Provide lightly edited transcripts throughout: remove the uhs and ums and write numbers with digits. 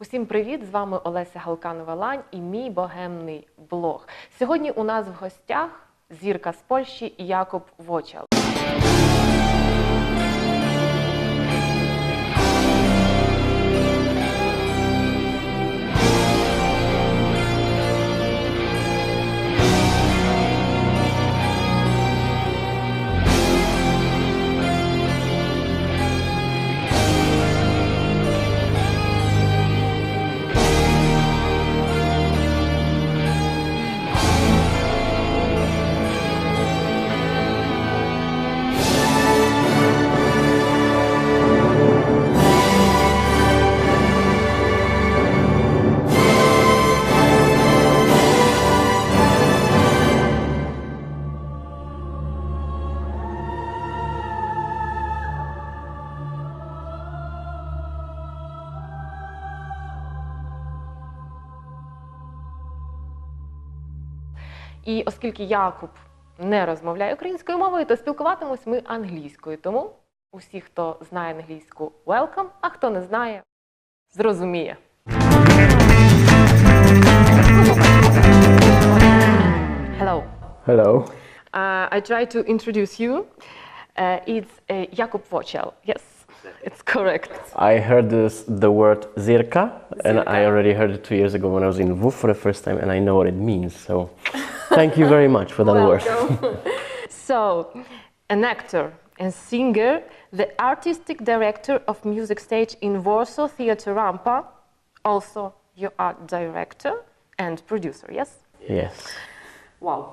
Усім привіт! З вами Олеся Галканова-Лань і мій богемний блог. Сьогодні у нас в гостях зірка з Польщі Якуб Vocyal. І оскільки Якуб не розмовляє українською мовою, то спілкуватимось ми англійською. Тому усі, хто знає англійську, welcome, а хто не знає, зрозуміє. Hello. Hello. I try to introduce you. It's Yakub Vocyal. Yes, it's correct. I heard the word zirka, and Zirka. I already heard it 2 years ago when I was in Lviv for the first time, and I know what it means. So, thank you very much for that word. So, an actor and singer, the artistic director of music stage in Warsaw Theatre Rampa. Also, you are director and producer, yes? Yes. Wow.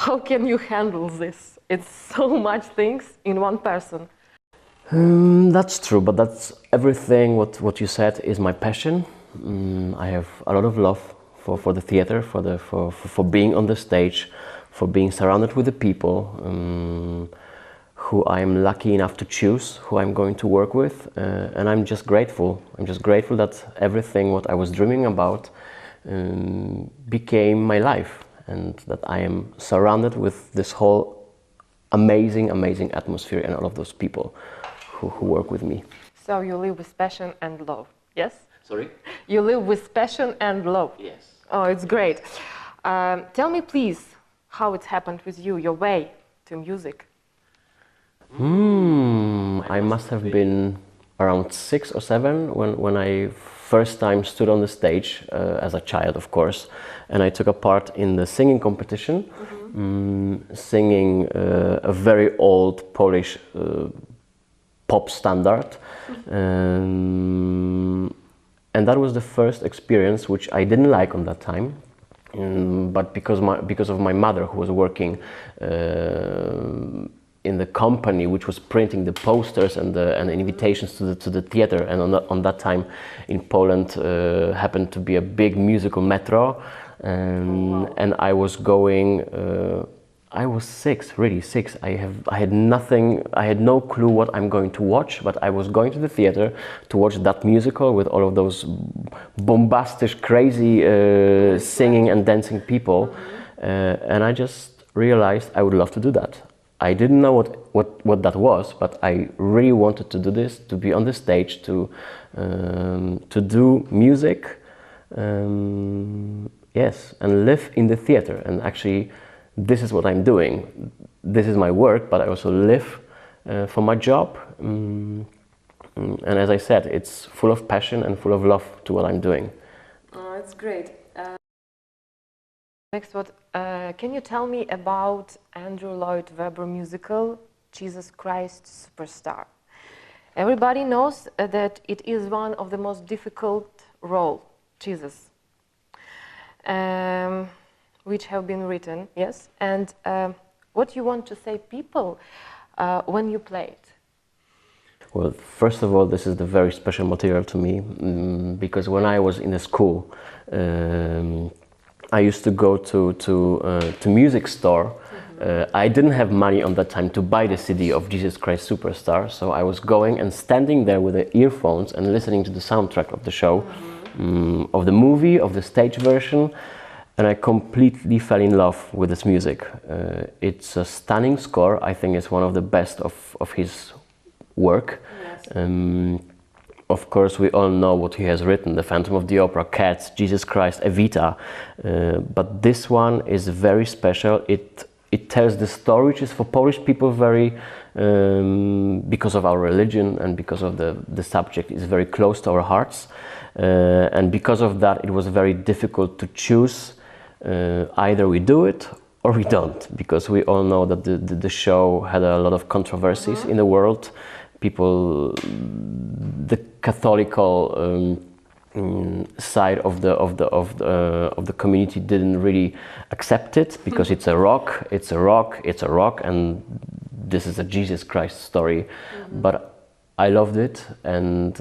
How can you handle this? It's so much things in one person. That's true, but that's everything. What you said is my passion. I have a lot of love for the theater, for being on the stage, for being surrounded with the people who I'm lucky enough to choose, who I'm going to work with, and I'm just grateful. I'm just grateful that everything what I was dreaming about became my life, and that I am surrounded with this whole amazing atmosphere and all of those people who work with me. So you live with passion and love, yes? Sorry? You live with passion and love. Yes. Oh, it's great. Tell me, please, how it happened with you, your way to music. I must have been around 6 or 7 when I first time stood on the stage as a child, of course, and I took a part in the singing competition, singing a very old Polish pop standard, and that was the first experience which I didn't like on that time, but because of my mother, who was working in the company which was printing the posters and the invitations to the theater, and on that time in Poland happened to be a big musical metro, and I was going. I was 6, really 6. I had nothing. I had no clue what I'm going to watch, but I was going to the theater to watch that musical with all of those bombastic, crazy singing and dancing people, and I just realized I would love to do that. I didn't know what that was, but I really wanted to do this, to be on the stage, to do music, yes, and live in the theater. And actually, this is what I'm doing. This is my work, but I also live for my job. And as I said, it's full of passion and full of love to what I'm doing. Oh, it's great. Next, can you tell me about Andrew Lloyd Webber musical, Jesus Christ Superstar? Everybody knows that it is one of the most difficult role, Jesus, which have been written, yes? And what you want to say people when you play it? Well, first of all, this is the very special material to me, because when I was in the school, I used to go to music store. I didn't have money on that time to buy the CD of Jesus Christ Superstar, so I was going and standing there with the earphones and listening to the soundtrack of the show, of the movie, of the stage version, and I completely fell in love with this music. It's a stunning score. I think it's one of the best of his work. Yes. of course, we all know what he has written: The Phantom of the Opera, Cats, Jesus Christ, Evita. But this one is very special. It tells the story, which is for Polish people very, because of our religion and because of the subject is very close to our hearts. And because of that, it was very difficult to choose. Either we do it or we don't, because we all know that the show had a lot of controversies in the world. People, the Catholical side of the community didn't really accept it, because it's a rock, and this is a Jesus Christ story. But I loved it, and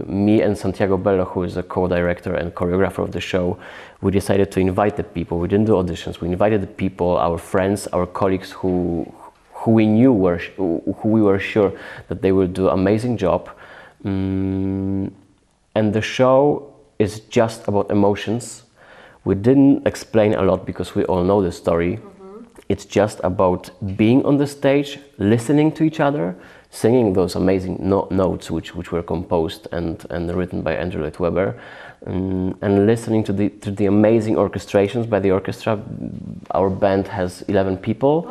me and Santiago Bello, who is a co-director and choreographer of the show, we decided to invite the people. We didn't do auditions. We invited the people, our friends, our colleagues who we knew who we were sure that they will do amazing job. And the show is just about emotions. We didn't explain a lot because we all know the story. It's just about being on the stage, listening to each other, singing those amazing notes which were composed and written by Andrew Lloyd Webber, and listening to the amazing orchestrations by the orchestra. Our band has 11 people.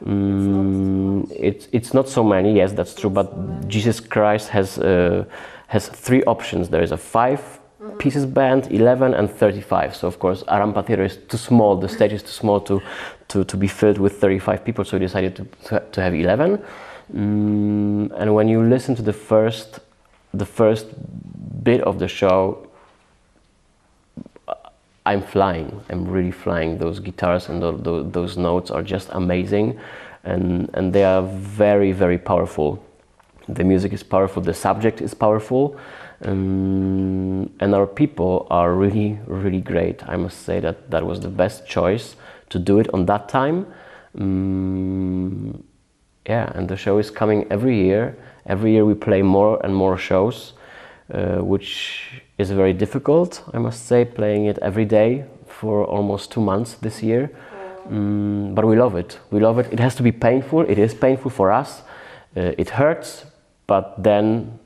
It's not so many, yes, that's true, but Jesus Christ has 3 options. There is a 5 pieces band, 11 and 35. So of course Aram Theater is too small, the stage is too small to be filled with 35 people, so we decided to have 11. And when you listen to the first bit of the show, I'm really flying. Those guitars and those notes are just amazing, and they are very, very powerful. The music is powerful, the subject is powerful, and our people are really, really great. I must say that was the best choice to do it on that time. Yeah, and the show is coming every year. Every year we play more and more shows, which is very difficult, I must say, playing it every day for almost 2 months this year. But we love it. We love it. It has to be painful. It is painful for us. It hurts, but then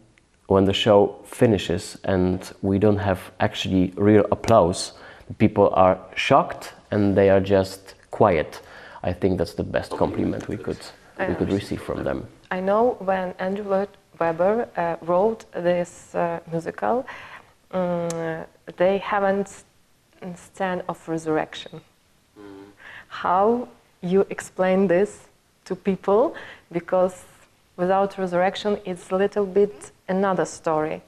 when the show finishes and we don't have actually real applause, the people are shocked and they are just quiet. I think that's the best compliment we could receive from them. I know when Andrew Lloyd Webber wrote this musical, they haven't stand of resurrection. How you explain this to people? Because without resurrection, it's a little bit another story.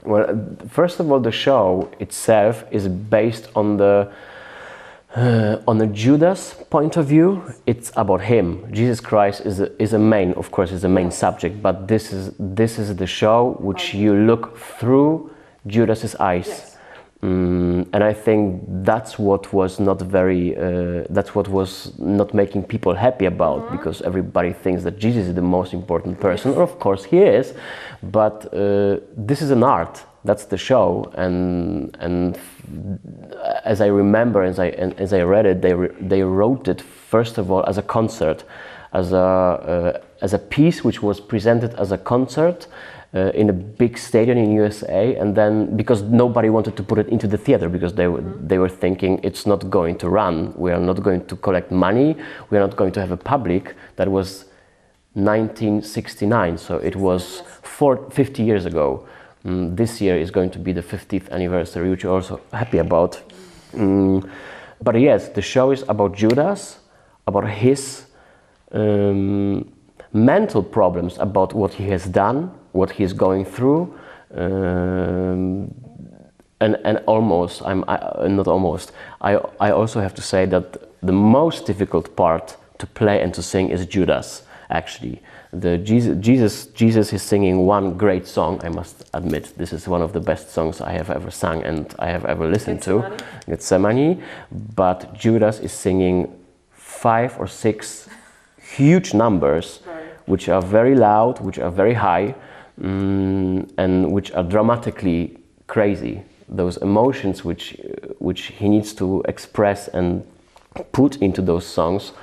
Well, first of all, the show itself is based on a Judas point of view. It's about him. Jesus Christ is a main, of course, is the main subject, but this is the show which you look through Judas's eyes. Yes. And I think that's what was not making people happy about, because everybody thinks that Jesus is the most important person. Of course he is, but this is an art. That's the show, and as I remember, as I read it, they wrote it first of all as a concert, as a piece which was presented as a concert in a big stadium in USA, and then because nobody wanted to put it into the theater, because they were thinking it's not going to run, we are not going to collect money, we are not going to have a public. That was 1969, so it was 50 years ago. This year is going to be the 50th anniversary, which we're also happy about. But yes, the show is about Judas, about his mental problems, about what he has done, what he is going through, and almost, I also have to say that the most difficult part to play and to sing is Judas, actually. Jesus is singing one great song, I must admit. This is one of the best songs I have ever sung and I have ever listened to, Gethsemane. But Judas is singing 5 or 6 huge numbers, which are very loud, which are very high, and which are dramatically crazy. Those emotions which he needs to express and put into those songs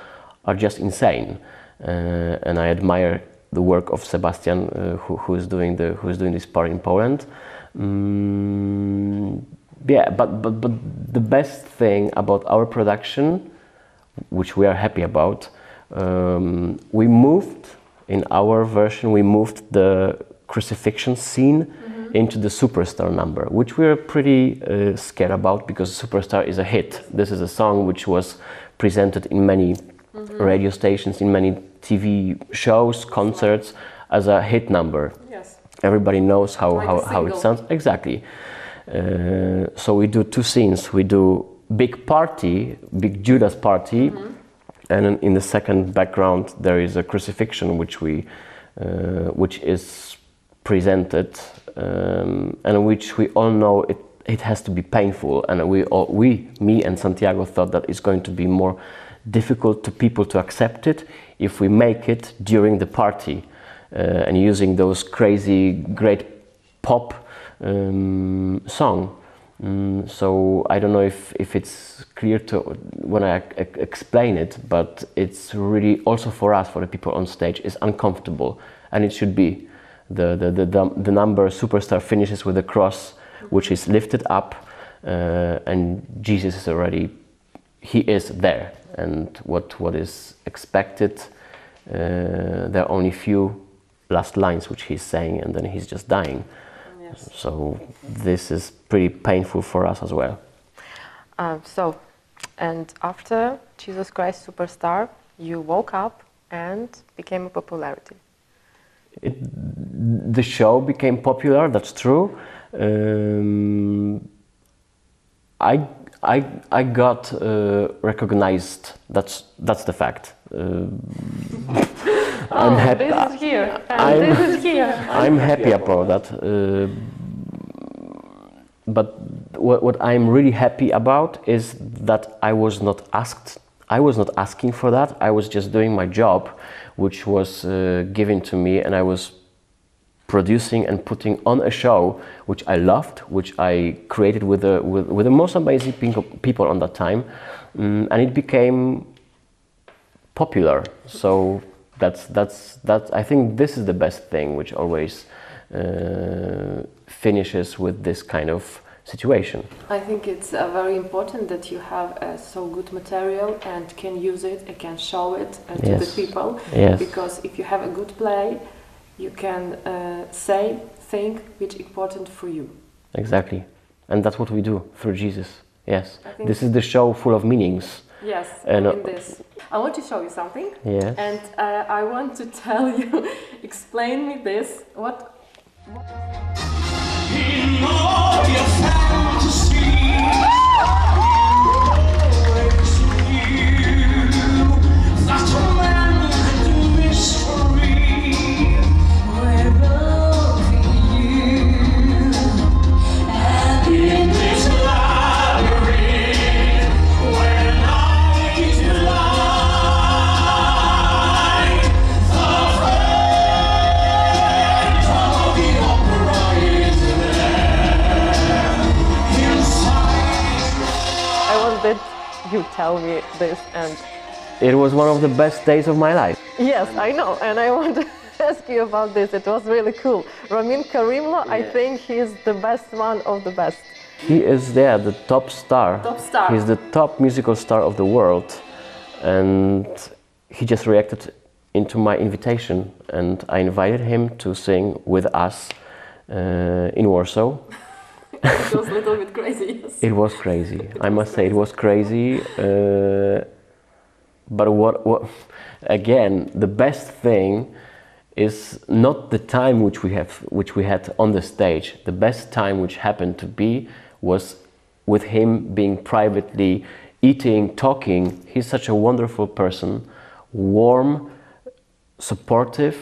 are just insane. And I admire the work of Sebastian, who is doing this part in Poland. Yeah, but the best thing about our production, which we are happy about, we moved in our version. We moved the crucifixion scene into the Superstar number, which we are pretty scared about, because Superstar is a hit. This is a song which was presented in many radio stations, in many TV shows, concerts, as a hit number. Yes. Everybody knows how it single. sounds. Exactly. So we do two scenes. We do big party, big Judas party, and in the second background there is a crucifixion which is presented, and which we all know it has to be painful, and me and Santiago thought that it's going to be more difficult to people to accept it if we make it during the party, and using those crazy great pop song. So I don't know if it's clear to when I explain it, but it's really also for us, for the people on stage, is uncomfortable, and it should be. The number Superstar finishes with a cross, which is lifted up, and Jesus is already, he is there, and what is expected, there are only few last lines which he's saying, and then he's just dying. Yes. So this is pretty painful for us as well. And after Jesus Christ Superstar, you woke up and became a popularity. The show became popular, that's true. I got recognized, that's the fact. I'm happy. This is here, and this is here. I'm happy about that. But what I'm really happy about is that I was not asking for that. I was just doing my job, which was given to me, and I was producing and putting on a show which I loved, which I created with the most amazing people on that time, and it became popular. So that's I think this is the best thing, which always finishes with this kind of situation. I think it's very important that you have so good material and can use it and can show it to the people. Yes. Because if you have a good play, you can say things which are important for you. Exactly, and that's what we do through Jesus. Yes, this is the show full of meanings. Yes, and in this. I want to show you something. Yes. And I want to tell you, explain me this. What? In all your fantasy, that man and mystery, we're loving you, and in this labyrinth, where night is light, the phantom of the opera is there, inside. I want that you tell me this, and It was one of the best days of my life. yes, I know, and I want to ask you about this. It was really cool. Ramin Karimlo, I think he's the best one of the best. He is there, the top star. Top star. He's the top musical star of the world, and he just reacted into my invitation, and I invited him to sing with us in Warsaw. It was a little bit crazy. Yes. It was crazy. I must say it was crazy. But what again, the best thing is not the time which we had on the stage. The best time which happened to be was with him being privately eating, talking. He's such a wonderful person, warm, supportive,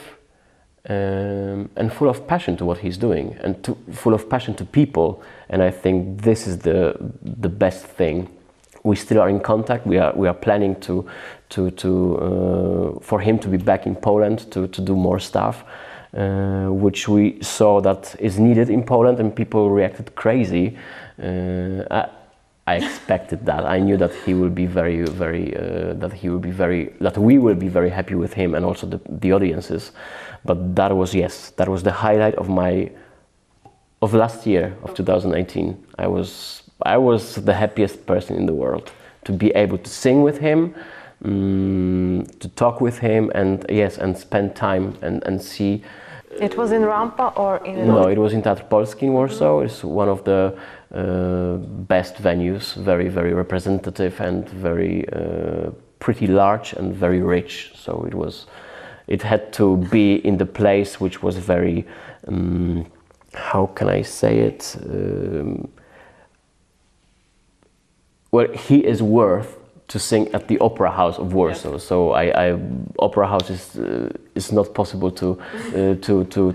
and full of passion to what he's doing, and full of passion to people. And I think this is the best thing. We still are in contact. We are planning for him to be back in Poland to do more stuff, which we saw that is needed in Poland, and people reacted crazy. I expected that. I knew that he will be very, very, that we will be very happy with him and also the audiences. But that was the highlight of last year, of 2018. I was the happiest person in the world to be able to sing with him, to talk with him, and spend time and see. It was in Rampa or in? No, it was in Teatr Polski in Warsaw. It's one of the best venues, very, very representative and very pretty large and very rich. So it had to be in the place which was very, how can I say it? Well, he is worth to sing at the Opera House of Warsaw. Yes. So Opera House is not possible to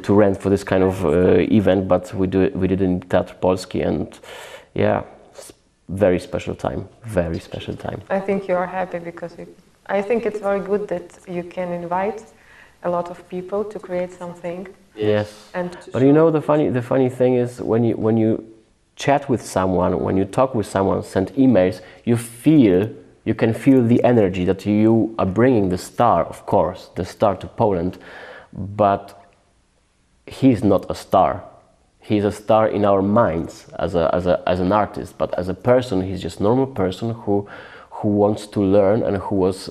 rent for this kind of event, but we did it in Teatr Polski, and very special time. Very special time. I think you are happy because I think it's very good that you can invite a lot of people to create something. Yes. But you know, the funny thing is when you chat with someone, when you talk with someone, send emails, you can feel the energy that you are bringing the star, of course, the star to Poland, but he's not a star. He's a star in our minds as an artist, but as a person, he's just a normal person who wants to learn and who was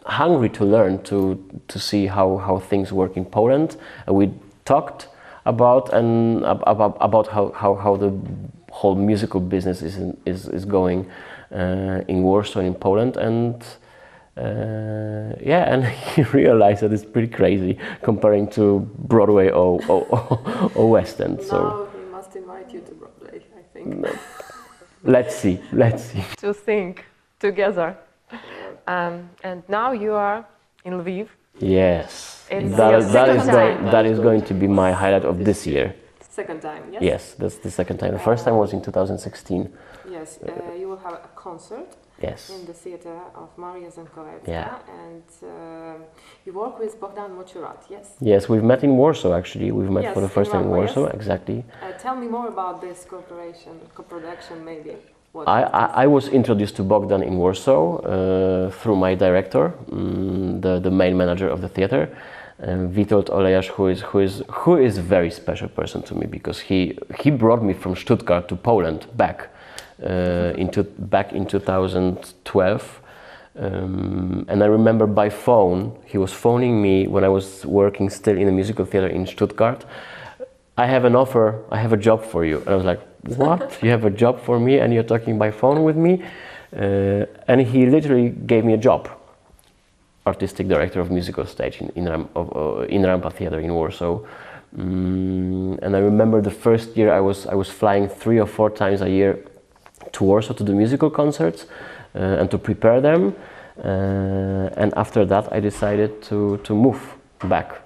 hungry to learn, to see how things work in Poland. And we talked about how the whole musical business is going in Warsaw and in Poland, and and he realized that it's pretty crazy comparing to Broadway or West End. So now he must invite you to Broadway, I think. No. Let's see. To sing together. And now you are in Lviv. Yes, that is going to be my highlight of this year. Second time, yes? Yes, that's the second time. The first time was in 2016. Yes, you will have a concert. Yes. In the theater of Maria Zankovecka, and you work with Bogdan Mochurat, yes? Yes, we've met in Warsaw actually. We've met for the first time in Warsaw, exactly. Tell me more about this co-production maybe. I was introduced to Bogdan in Warsaw through my director, the main manager of the theater, Witold Olejs, who is a very special person to me, because he brought me from Stuttgart to Poland back in 2012, and I remember by phone he was phoning me when I was working still in a musical theater in Stuttgart. I have an offer, I have a job for you. And I was like, what? You have a job for me and you're talking by phone with me? And he literally gave me a job. Artistic director of musical stage in Rampa Theater in Warsaw. And I remember the first year I was flying 3 or 4 times a year to Warsaw to do musical concerts and to prepare them. And after that I decided to move back.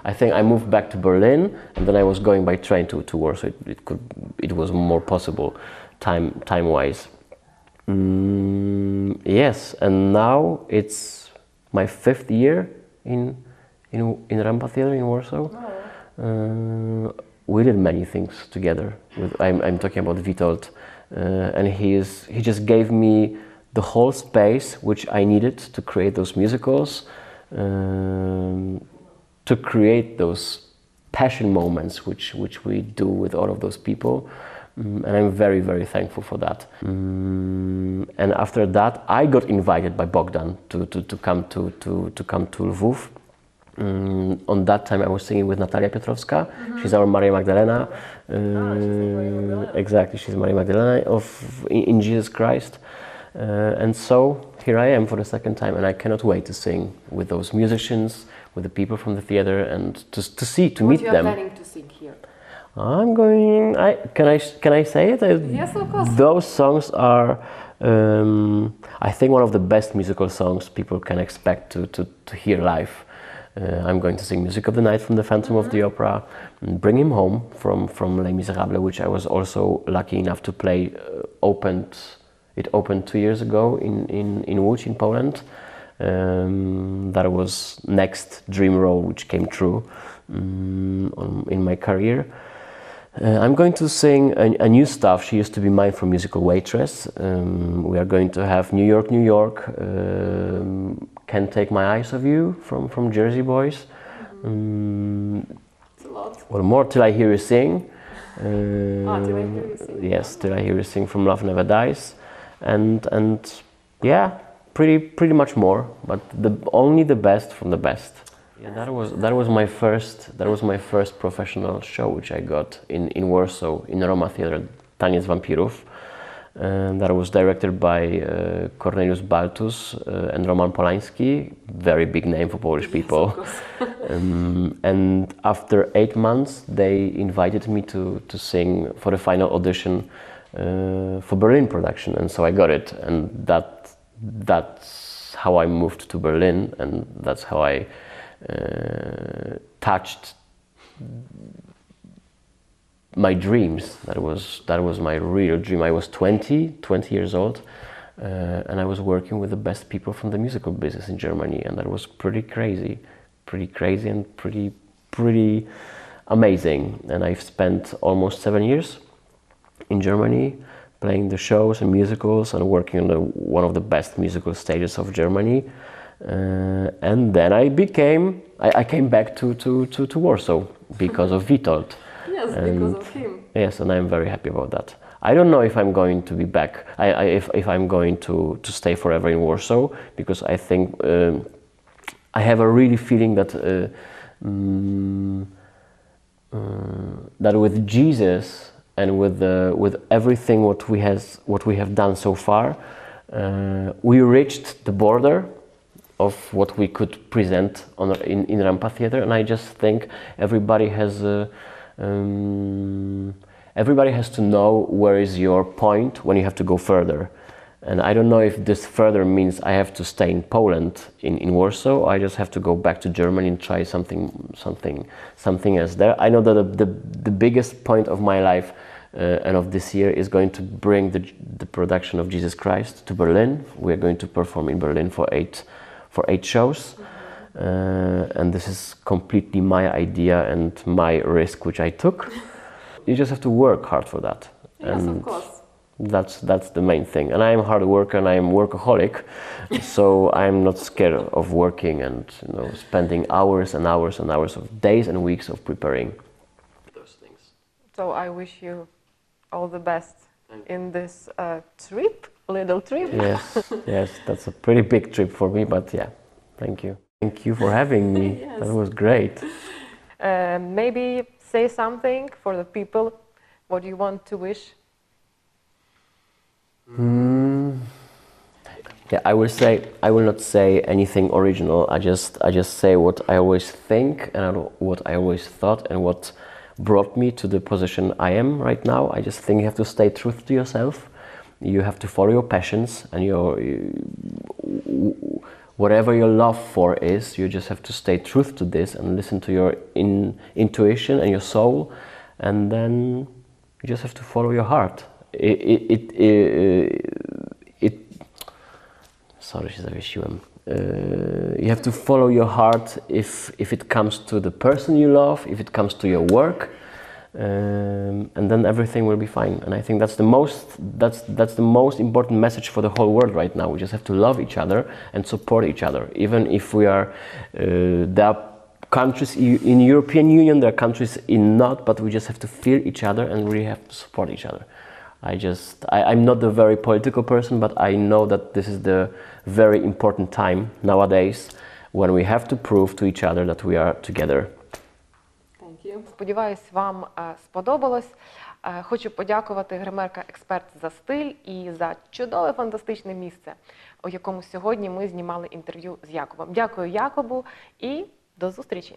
I think I moved back to Berlin, and then I was going by train to Warsaw. It was more possible time-wise. Yes, and now it's my 5th year in Rampa Theater in Warsaw. We did many things together. I'm talking about Witold, and he just gave me the whole space which I needed to create those musicals. To create those passion moments which we do with all of those people, and I'm very, very thankful for that. And after that, I got invited by Bogdan to come to Lviv. On that time, I was singing with Natalia Piotrowska. She's our Maria Magdalena. Exactly, she's Maria Magdalena in Jesus Christ. And so here I am for the second time, and I cannot wait to sing with those musicians, with the people from the theater, and to meet them. What you are planning to sing here? Can I say it? Yes, of course. Those songs are, I think, one of the best musical songs people can expect to hear live. I'm going to sing Music of the Night from the Phantom of the Opera, Bring Him Home from Les Miserables, which I was also lucky enough to play. It opened 2 years ago in Łódź in Poland. That was next dream role which came true in my career. I'm going to sing a new stuff. She used to be mine from musical Waitress. We are going to have New York, New York. Can't Take My Eyes Off You from Jersey Boys. It's a lot. Or more Till I Hear You Sing. Till I Hear You Sing. Yes, Till I Hear You Sing from Love Never Dies. And yeah, pretty much more, but only the best from the best. Yeah, that was my first professional show which I got in Warsaw in Roma Theatre, Taniec Wampirów. That was directed by Cornelius Baltus and Roman Polański, very big name for Polish people. And after 8 months, they invited me to sing for the final audition for Berlin production, and so I got it. And that's how I moved to Berlin, and that's how I touched my dreams. That was my real dream. I was 20 years old, and I was working with the best people from the musical business in Germany, and that was pretty crazy and pretty amazing. And I've spent almost 7 years in Germany playing the shows and musicals and working on one of the best musical stages of Germany. And then I came back to Warsaw because of Witold. Yes, because of him. Yes, and I'm very happy about that. I don't know if I'm going to be back, if I'm going to stay forever in Warsaw, because I think I have a really feeling that that with Jesus and with everything what we have done so far, we reached the border of what we could present in Rampa Theatre, and I just think everybody has to know where is your point when you have to go further. And I don't know if this further means I have to stay in Poland, in Warsaw, or I just have to go back to Germany and try something else there. I know that the biggest point of my life and of this year is going to bring the production of Jesus Christ to Berlin. We are going to perform in Berlin for eight shows. And this is completely my idea and my risk which I took. You just have to work hard for that. Yes, and of course. That's the main thing. And I am a hard worker and I am workaholic, so I'm not scared of working and spending hours and hours and hours of days and weeks of preparing those things. So I wish you all the best in this little trip. Yes, that's a pretty big trip for me, but yeah, thank you. Thank you for having me. Yes. That was great. Maybe say something for the people, what you want to wish. Yeah, I will not say anything original. I just say what I always think and what I always thought and what brought me to the position I am right now. I just think you have to stay true to yourself. You have to follow your passions and whatever your love for is. You just have to stay true to this and listen to your intuition and your soul, and then you just have to follow your heart. Sorry, się zawiesiłem. You have to follow your heart if it comes to the person you love, if it comes to your work, and then everything will be fine. And I think that's the most important message for the whole world right now. We just have to love each other and support each other, even if we are there are countries in European Union, there are countries in not, but we just have to feel each other and really have to support each other. I'm not a very political person, but I know that this is the very important time nowadays when we have to prove to each other that we are together. Thank you. Сподіваюсь, вам сподобалось. Хочу подякувати гримерка Експерт за стиль і за чудове фантастичне місце, у якому сьогодні ми знімали інтерв'ю з Якубом. Дякую Якубу і до зустрічі!